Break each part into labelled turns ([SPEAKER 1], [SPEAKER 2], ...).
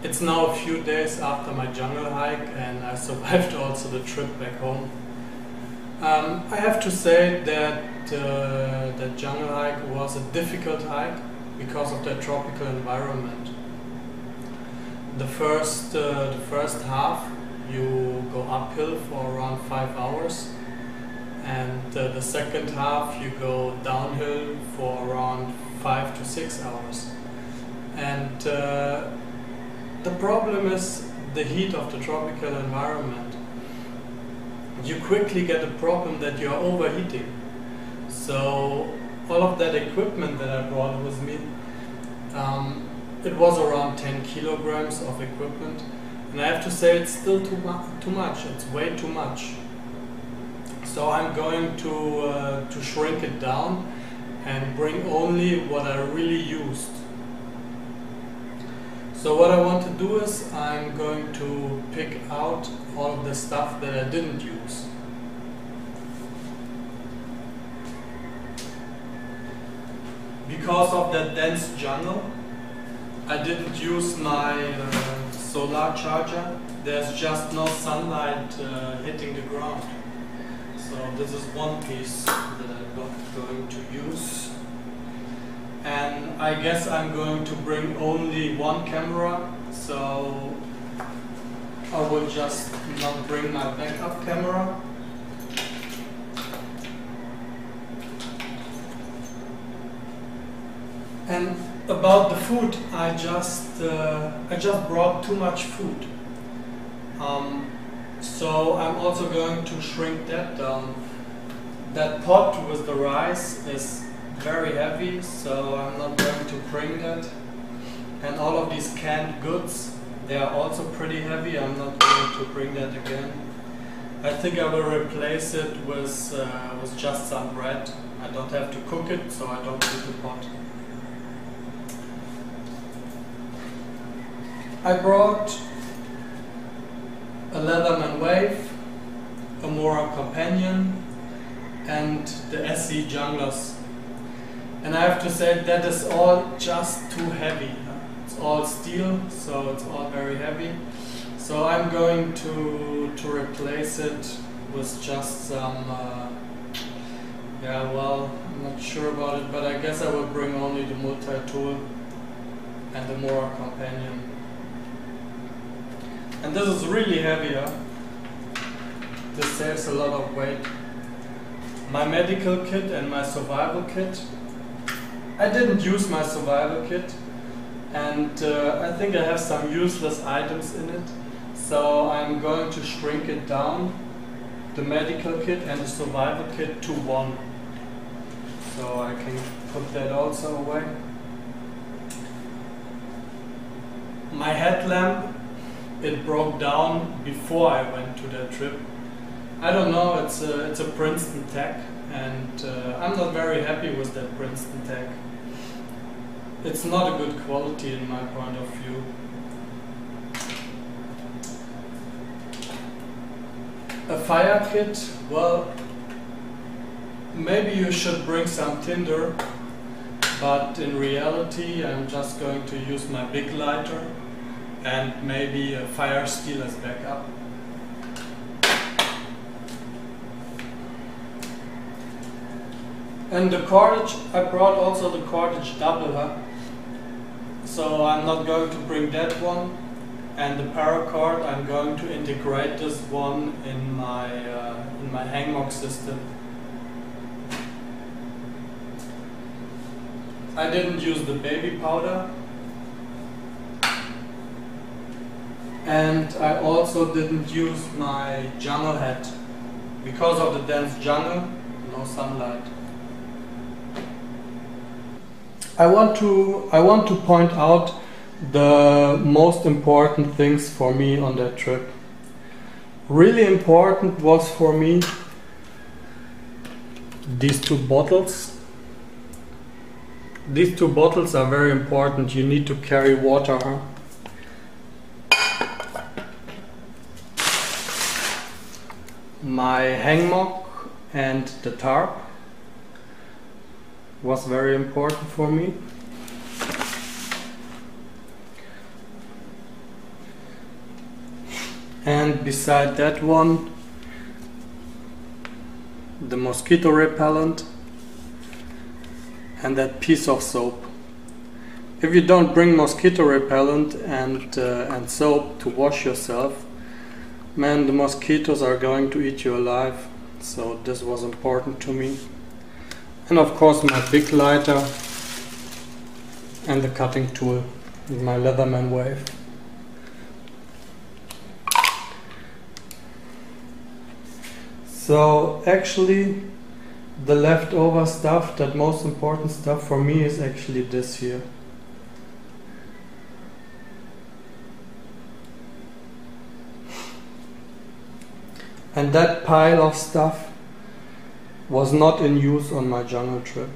[SPEAKER 1] It's now a few days after my jungle hike and I survived also the trip back home. I have to say that the jungle hike was a difficult hike because of the tropical environment. The first half you go uphill for around 5 hours, and the second half you go downhill for around 5 to 6 hours. And the problem is the heat of the tropical environment. You quickly get a problem that you are overheating. So all of that equipment that I brought with me, it was around 10 kilograms of equipment, and I have to say it's still too much. It's way too much. So I'm going to shrink it down and bring only what I really used. So what I want to do is I'm going to pick out all of the stuff that I didn't use. Because of that dense jungle, I didn't use my solar charger. There's just no sunlight hitting the ground. So this is one piece that I'm not going to use. And I guess I'm going to bring only one camera, so I will just not bring my backup camera. And about the food, I just brought too much food. So I'm also going to shrink that down. That pot with the rice is very heavy, so I'm not going to bring that. And all of these canned goods, they are also pretty heavy. I'm not going to bring that again. I think I will replace it with just some bread. I don't have to cook it, so I don't need the pot. I brought a Leatherman Wave, a Mora Companion, and the SC Junglers. And I have to say that is all just too heavy. It's all steel, so it's all very heavy. So I'm going to replace it with just some, yeah, well, I'm not sure about it, but I guess I will bring only the multi-tool and the Mora Companion. And this is really heavy, huh? This saves a lot of weight. My medical kit and my survival kit. I didn't use my survival kit, and I think I have some useless items in it. So I'm going to shrink it down, the medical kit and the survival kit, to one. So I can put that also away. My headlamp, it broke down before I went to that trip. I don't know, it's a Princeton tech, and I'm not very happy with that Princeton tech. It's not a good quality in my point of view. A fire kit, well, maybe you should bring some tinder, but in reality I'm just going to use my big lighter and maybe a fire steel as backup. And the cordage, I brought also the cordage double, huh? So I'm not going to bring that one. And the paracord, I'm going to integrate this one in my hangmock system. I didn't use the baby powder. And I also didn't use my jungle hat. Because of the dense jungle, no sunlight. I want to point out the most important things for me on that trip. Really important was for me these two bottles. These two bottles are very important. You need to carry water, huh? My hangmock and the tarp was very important for me. And beside that one, the mosquito repellent and that piece of soap. If you don't bring mosquito repellent and soap to wash yourself, man, the mosquitoes are going to eat you alive. So this was important to me. And of course my big lighter and the cutting tool with my Leatherman wave. So actually the leftover stuff, that most important stuff for me, is actually this here. And that pile of stuff was not in use on my jungle trip.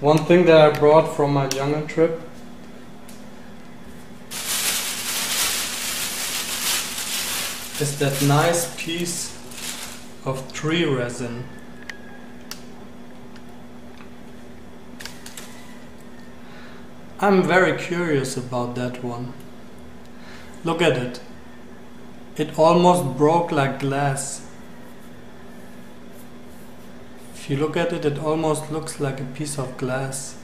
[SPEAKER 1] One thing that I brought from my jungle trip is that nice piece of tree resin. I'm very curious about that one. Look at it. It almost broke like glass. If you look at it, it almost looks like a piece of glass.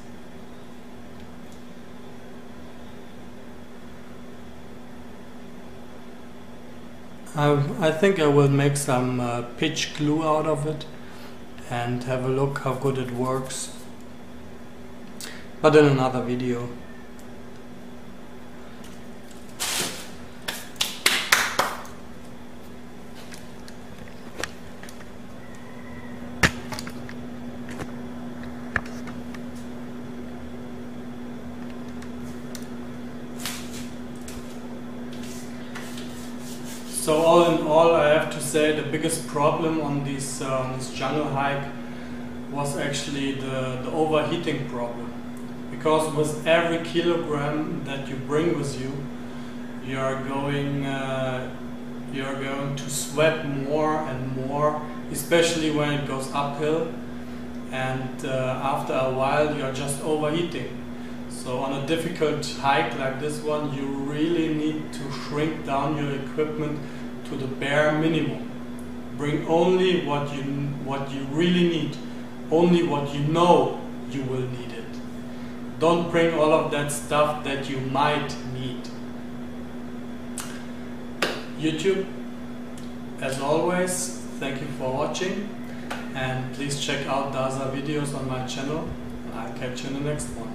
[SPEAKER 1] I think I will make some pitch glue out of it and have a look how good it works. But in another video. So all in all, I have to say the biggest problem on this jungle hike was actually the overheating problem. Because with every kilogram that you bring with you, you're going to sweat more and more, especially when it goes uphill, and after a while you're just overheating. So on a difficult hike like this one, you really need to shrink down your equipment to the bare minimum. Bring only what you really need, only what you know you will need it. Don't bring all of that stuff that you might need. YouTube, as always, thank you for watching, and please check out the other videos on my channel, and I'll catch you in the next one.